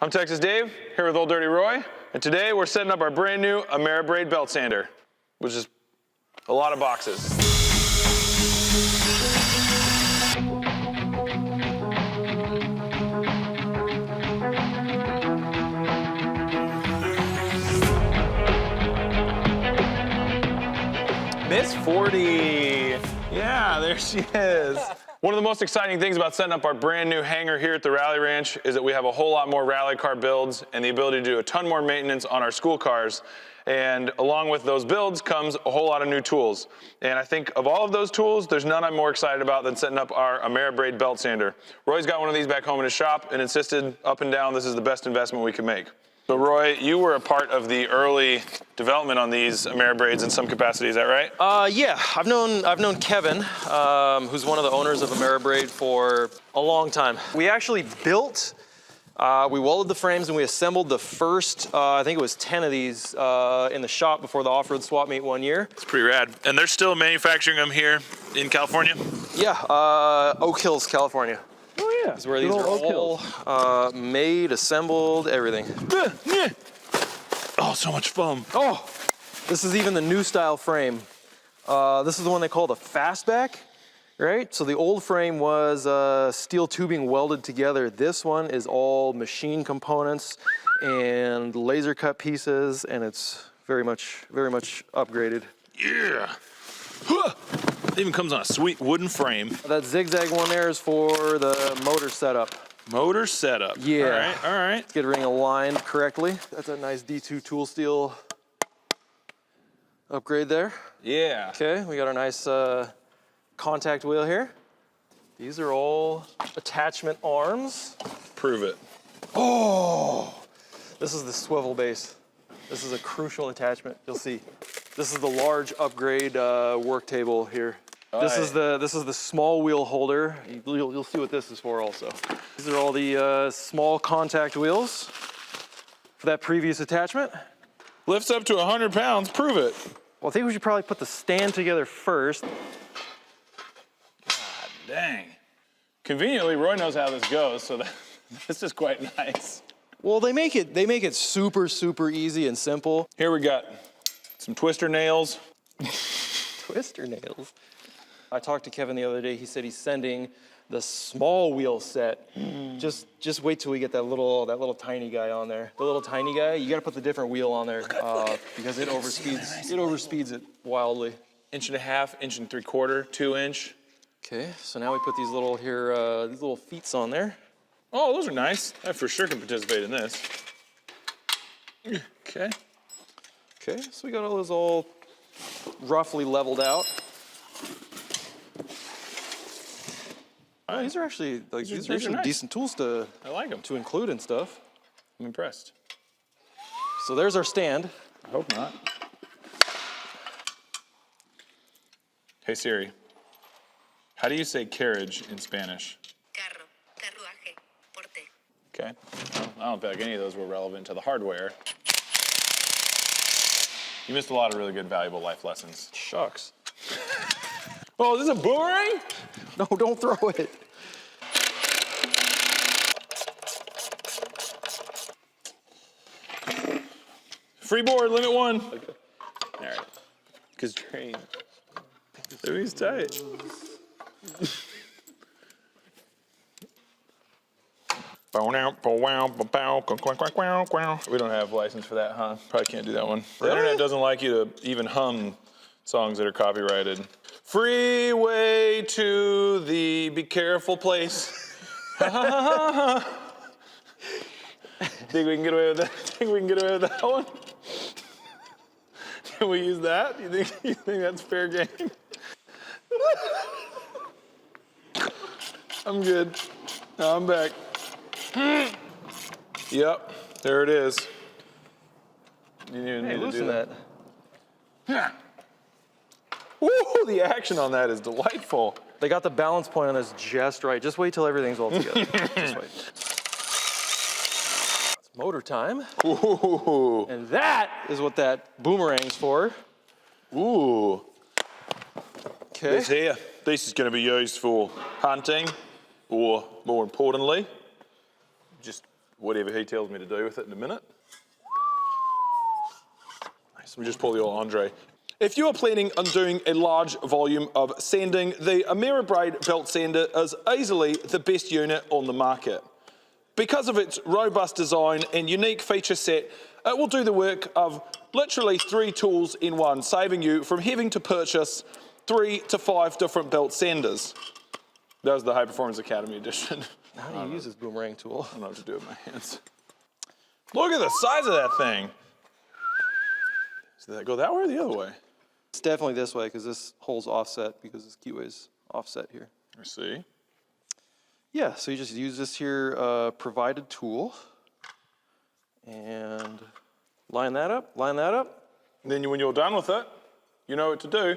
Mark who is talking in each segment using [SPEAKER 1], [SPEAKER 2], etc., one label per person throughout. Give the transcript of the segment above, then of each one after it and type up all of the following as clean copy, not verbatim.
[SPEAKER 1] I'm Texas Dave, here with Old Dirty Roy, and today we're setting up our brand new AMERIBRADE belt sander, which is a lot of boxes. Miss 40. Yeah, there she is. One of the most exciting things about setting up our brand new hangar here at the Rally Ranch is that we have a whole lot more rally car builds and the ability to do a ton more maintenance on our school cars. And along with those builds comes a whole lot of new tools. And I think of all of those tools, there's none I'm more excited about than setting up our AMERIBRADE belt sander. Roy's got one of these back home in his shop and insisted up and down this is the best investment we could make. So Roy, you were a part of the early development on these AMERIBRADEs in some capacity, is that right?
[SPEAKER 2] Yeah, I've known Keven, who's one of the owners of AMERIBRADE for a long time. We actually built, we welded the frames and we assembled the first, I think it was 10 of these in the shop before the off-road swap meet one year.
[SPEAKER 1] It's pretty rad. And they're still manufacturing them here in California?
[SPEAKER 2] Yeah, Oak Hills, California.
[SPEAKER 1] Oh yeah.
[SPEAKER 2] This is where these are all made, assembled, everything.
[SPEAKER 1] Oh, so much foam.
[SPEAKER 2] Oh, this is even the new style frame. This is the one they call the fastback, right? So the old frame was steel tubing welded together. This one is all machine components and laser cut pieces, and it's very much upgraded.
[SPEAKER 1] Yeah. It even comes on a sweet wooden frame.
[SPEAKER 2] That zigzag one there is for the motor setup.
[SPEAKER 1] Motor setup.
[SPEAKER 2] Yeah.
[SPEAKER 1] All right, all right.
[SPEAKER 2] Let's get everything aligned correctly. That's a nice D2 tool steel upgrade there.
[SPEAKER 1] Yeah.
[SPEAKER 2] Okay, we got our nice contact wheel here. These are all attachment arms.
[SPEAKER 1] Prove it.
[SPEAKER 2] Oh, this is the swivel base. This is a crucial attachment, you'll see. This is the large upgrade work table here. This is the small wheel holder. You'll see what this is for also. These are all the small contact wheels for that previous attachment.
[SPEAKER 1] Lifts up to 100 pounds, prove it.
[SPEAKER 2] Well, I think we should probably put the stand together first.
[SPEAKER 1] God dang. Conveniently, Roy knows how this goes, so this is quite nice.
[SPEAKER 2] Well, they make it super easy and simple.
[SPEAKER 1] Here we got some twister nails.
[SPEAKER 2] Twister nails. I talked to Keven the other day. He said he's sending the small wheel set. Just wait till we get that little tiny guy on there. The little tiny guy, you got to put the different wheel on there because it overspeeds it wildly.
[SPEAKER 1] 1.5 inches, 1 3/4, 2 inch.
[SPEAKER 2] Okay, so now we put these little feets on there.
[SPEAKER 1] Oh, those are nice. I for sure can participate in this. Okay.
[SPEAKER 2] Okay, so we got all those all roughly leveled out. Oh, these are actually these are
[SPEAKER 1] nice.
[SPEAKER 2] decent tools to
[SPEAKER 1] I like them.
[SPEAKER 2] to include and stuff.
[SPEAKER 1] I'm impressed.
[SPEAKER 2] So there's our stand.
[SPEAKER 1] I hope not. Hey Siri, how do you say carriage in Spanish?
[SPEAKER 3] Carro, carruaje, porte.
[SPEAKER 1] Okay. Well, I don't feel like any of those were relevant to the hardware. You missed a lot of really good, valuable life lessons.
[SPEAKER 2] Shucks.
[SPEAKER 1] Oh, is this a boomerang?
[SPEAKER 2] No, don't throw it.
[SPEAKER 1] Free board, limit 1. Okay. All right. Because train. He's tight. We don't have license for that, huh? Probably can't do that one. The internet doesn't like you to even hum songs that are copyrighted. Freeway to the be careful place. Think we can get away with that? Think we can get away with that one? Can we use that? You think that's fair game? I'm good. No, I'm back. Yep, there it is. You didn't need to do that. Yeah. Woo, the action on that is delightful.
[SPEAKER 2] They got the balance point on this just right. Just wait till everything's all together. Just wait. It's motor time.
[SPEAKER 1] Ooh.
[SPEAKER 2] And that is what that boomerang's for.
[SPEAKER 1] Ooh.
[SPEAKER 2] Okay.
[SPEAKER 1] This here, this is going to be used for hunting, or more importantly, just whatever he tells me to do with it in a minute. Nice, we just pull the old Andre. If you are planning on doing a large volume of sanding, the AMERIBRADE Belt Sander is easily the best unit on the market. Because of its robust design and unique feature set, it will do the work of literally 3 tools in one, saving you from having to purchase 3 to 5 different belt sanders. That was the High Performance Academy edition.
[SPEAKER 2] How do you use this boomerang tool?
[SPEAKER 1] I don't know what to do with my hands. Look at the size of that thing. Does that go that way or the other way?
[SPEAKER 2] It's definitely this way because this hole's offset because this keyway's offset here.
[SPEAKER 1] I see.
[SPEAKER 2] Yeah, so you just use this here provided tool and line that up, line that up.
[SPEAKER 1] And then when you're done with it, you know what to do.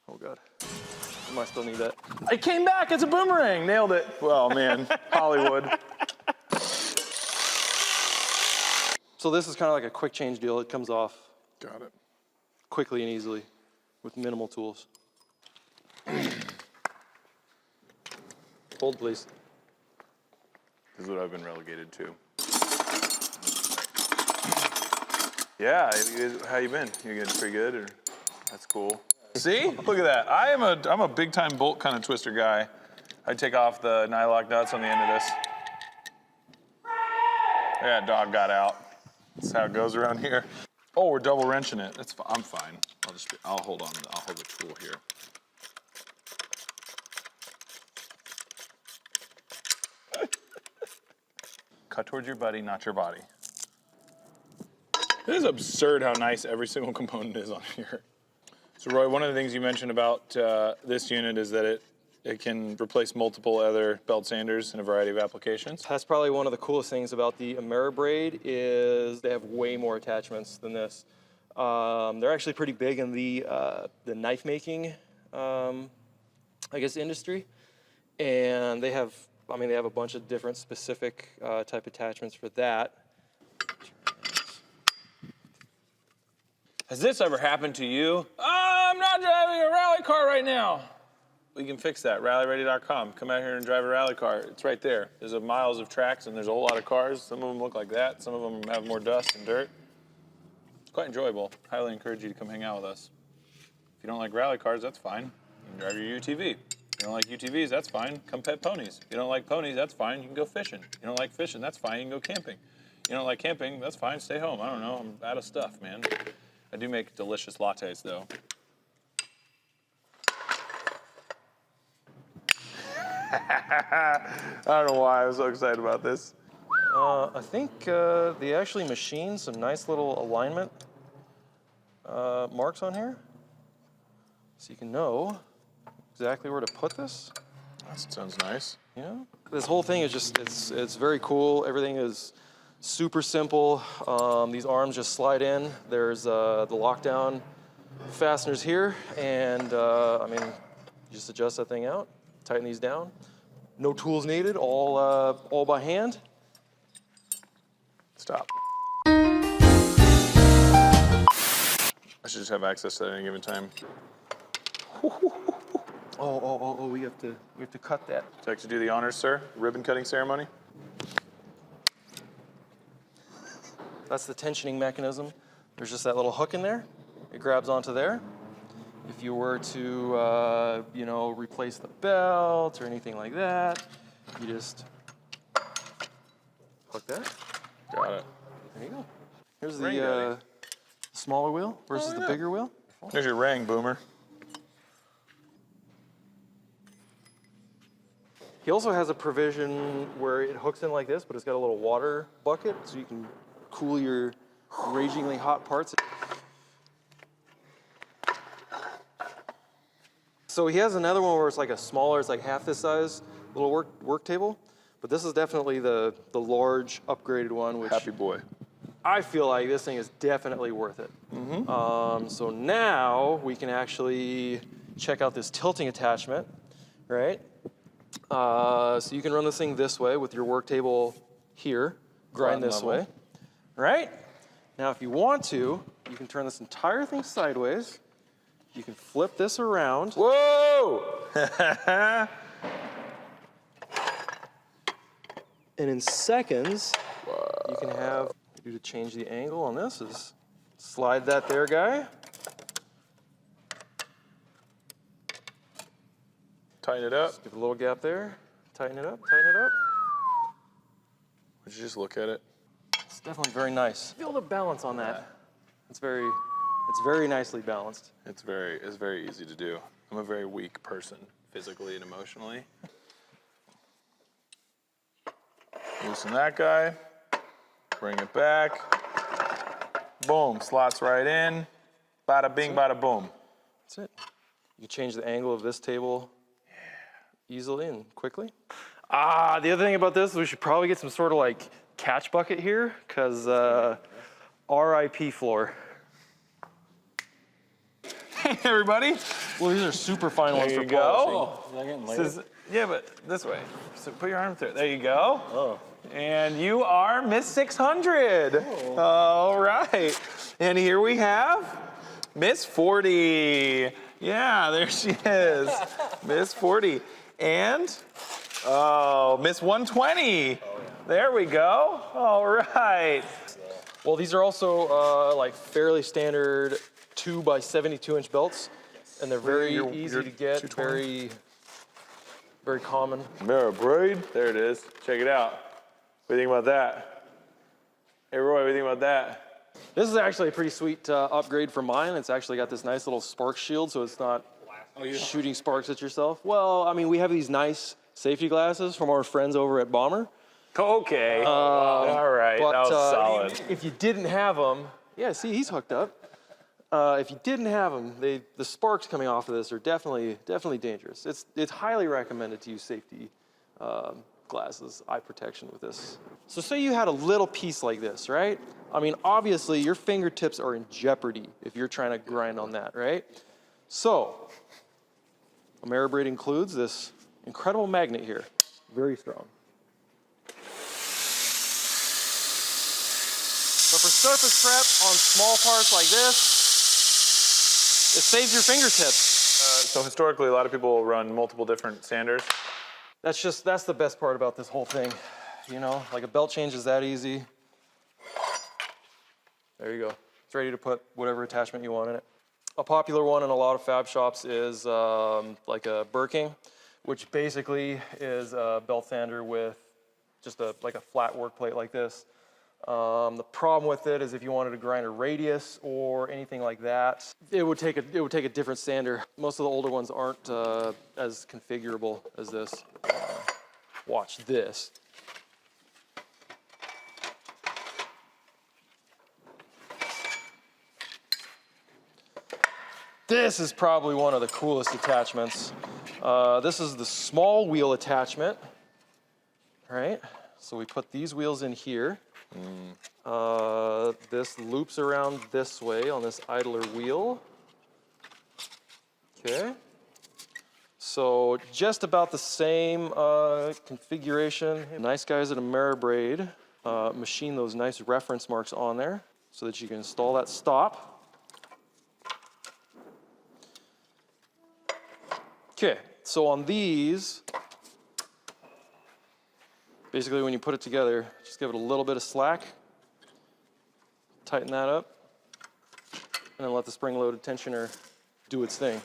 [SPEAKER 2] Oh God, I might still need that.
[SPEAKER 1] It came back, it's a boomerang, nailed it. Well, man, Hollywood.
[SPEAKER 2] So this is kind of like a quick change deal. It comes off
[SPEAKER 1] Got it.
[SPEAKER 2] quickly and easily with minimal tools. Hold, please.
[SPEAKER 1] This is what I've been relegated to. Yeah, how you been? You getting pretty good? Or? That's cool. See? Look at that. I'm a big time bolt kind of twister guy. I take off the nylock nuts on the end of this. Yeah, dog got out. That's how it goes around here. Oh, we're double wrenching it. I'm fine. I'll hold on. I'll hold the tool here. Cut towards your buddy, not your body. It is absurd how nice every single component is on here. So Roy, one of the things you mentioned about this unit is that it can replace multiple other belt sanders in a variety of applications.
[SPEAKER 2] That's probably one of the coolest things about the AMERIBRADE is they have way more attachments than this. They're actually pretty big in the knife making, I guess, industry, and they have a bunch of different specific type attachments for that.
[SPEAKER 1] Has this ever happened to you? I'm not driving a rally car right now. We can fix that, rallyready.com. Come out here and drive a rally car. It's right there. There's miles of tracks and there's a whole lot of cars. Some of them look like that. Some of them have more dust and dirt. It's quite enjoyable. Highly encourage you to come hang out with us. If you don't like rally cars, that's fine. You can drive your UTV. If you don't like UTVs, that's fine. Come pet ponies. If you don't like ponies, that's fine. You can go fishing. If you don't like fishing, that's fine. You can go camping. If you don't like camping, that's fine. Stay home. I don't know. I'm out of stuff, man. I do make delicious lattes, though. I don't know why I was so excited about this.
[SPEAKER 2] I think they actually machined some nice little alignment marks on here, so you can know exactly where to put this.
[SPEAKER 1] That sounds nice.
[SPEAKER 2] You know, this whole thing is just, it's very cool. Everything is super simple. These arms just slide in. There's the lockdown fasteners here, and you just adjust that thing out, tighten these down. No tools needed, all by hand.
[SPEAKER 1] Stop. I should just have access to that at any given time.
[SPEAKER 2] Oh, we have to cut that.
[SPEAKER 1] Would you like to do the honors, sir? Ribbon cutting ceremony?
[SPEAKER 2] That's the tensioning mechanism. There's just that little hook in there. It grabs onto there. If you were to, replace the belt or anything like that, you just hook that.
[SPEAKER 1] Got it.
[SPEAKER 2] There you go. Here's
[SPEAKER 1] Ring
[SPEAKER 2] the
[SPEAKER 1] daddy.
[SPEAKER 2] smaller wheel versus the bigger wheel.
[SPEAKER 1] There's your ring, Boomer.
[SPEAKER 2] He also has a provision where it hooks in like this, but it's got a little water bucket, so you can cool your ragingly hot parts. So he has another one where it's like a smaller, it's like half this size, little work table. But this is definitely the large upgraded one, which
[SPEAKER 1] Happy boy.
[SPEAKER 2] I feel like this thing is definitely worth it. So now we can actually check out this tilting attachment, right? So you can run this thing this way with your work table here, grind this way, right? Now if you want to, you can turn this entire thing sideways. You can flip this around.
[SPEAKER 1] Whoa!
[SPEAKER 2] And in seconds, you can have, to change the angle on this is slide that there, guy.
[SPEAKER 1] Tighten it up.
[SPEAKER 2] Give it a little gap there. Tighten it up, tighten it up.
[SPEAKER 1] Would you just look at it?
[SPEAKER 2] It's definitely very nice. Feel the balance on that. It's very nicely balanced.
[SPEAKER 1] It's very easy to do. I'm a very weak person, physically and emotionally. Loosen that guy. Bring it back. Boom, slots right in. Bada bing, bada boom.
[SPEAKER 2] That's it. You change the angle of this table easily and quickly. The other thing about this is we should probably get some sort of like catch bucket here, because RIP floor.
[SPEAKER 1] Hey, everybody.
[SPEAKER 2] Well, these are super fine ones for
[SPEAKER 1] There you go.
[SPEAKER 2] polishing.
[SPEAKER 1] Yeah, but this way. So put your arm through it. There you go. Oh. And you are Miss 600. Oh. All right. And here we have Miss 40. Yeah, there she is. Miss 40. And, Miss 120. Oh, yeah. There we go. All right.
[SPEAKER 2] Well, these are also like fairly standard 2x72-inch belts, and they're very easy to get, very common.
[SPEAKER 1] AMERIBRADE. There it is. Check it out. What do you think about that? Hey, Roy, what do you think about that?
[SPEAKER 2] This is actually a pretty sweet upgrade from mine. It's actually got this nice little spark shield, so it's not shooting sparks at yourself. Well, I mean, we have these nice safety glasses from our friends over at Bomber.
[SPEAKER 1] Okay. All right.
[SPEAKER 2] But,
[SPEAKER 1] that was solid.
[SPEAKER 2] If you didn't have them, yeah, see, he's hooked up. If you didn't have them, the sparks coming off of this are definitely dangerous. It's highly recommended to use safety glasses, eye protection with this. So say you had a little piece like this, right? I mean, obviously your fingertips are in jeopardy if you're trying to grind on that, right? So, AMERIBRADE includes this incredible magnet here, very strong. So for surface prep on small parts like this, it saves your fingertips.
[SPEAKER 1] So historically, a lot of people run multiple different sanders.
[SPEAKER 2] That's the best part about this whole thing. You know, like a belt change is that easy. There you go. It's ready to put whatever attachment you want in it. A popular one in a lot of fab shops is like a Birking, which basically is a belt sander with just like a flat work plate like this. The problem with it is if you wanted to grind a radius or anything like that, it would take a different sander. Most of the older ones aren't as configurable as this. Watch this. This is probably one of the coolest attachments. This is the small wheel attachment. All right, so we put these wheels in here. This loops around this way on this idler wheel. Okay. So just about the same configuration. Nice guys at AMERIBRADE machine those nice reference marks on there so that you can install that stop. Okay, so on these, basically when you put it together, just give it a little bit of slack, tighten that up, and then let the spring-loaded tensioner do its thing.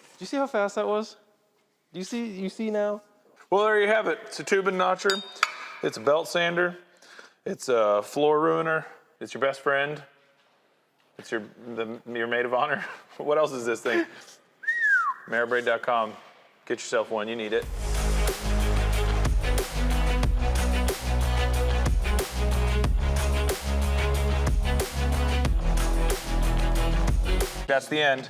[SPEAKER 2] Do you see how fast that was? Do you see now?
[SPEAKER 1] Well, there you have it. It's a tube and notcher. It's a belt sander. It's a floor ruiner. It's your best friend. It's your maid of honor. What else is this thing? AMERIBRADE.com. Get yourself one. You need it. That's the end.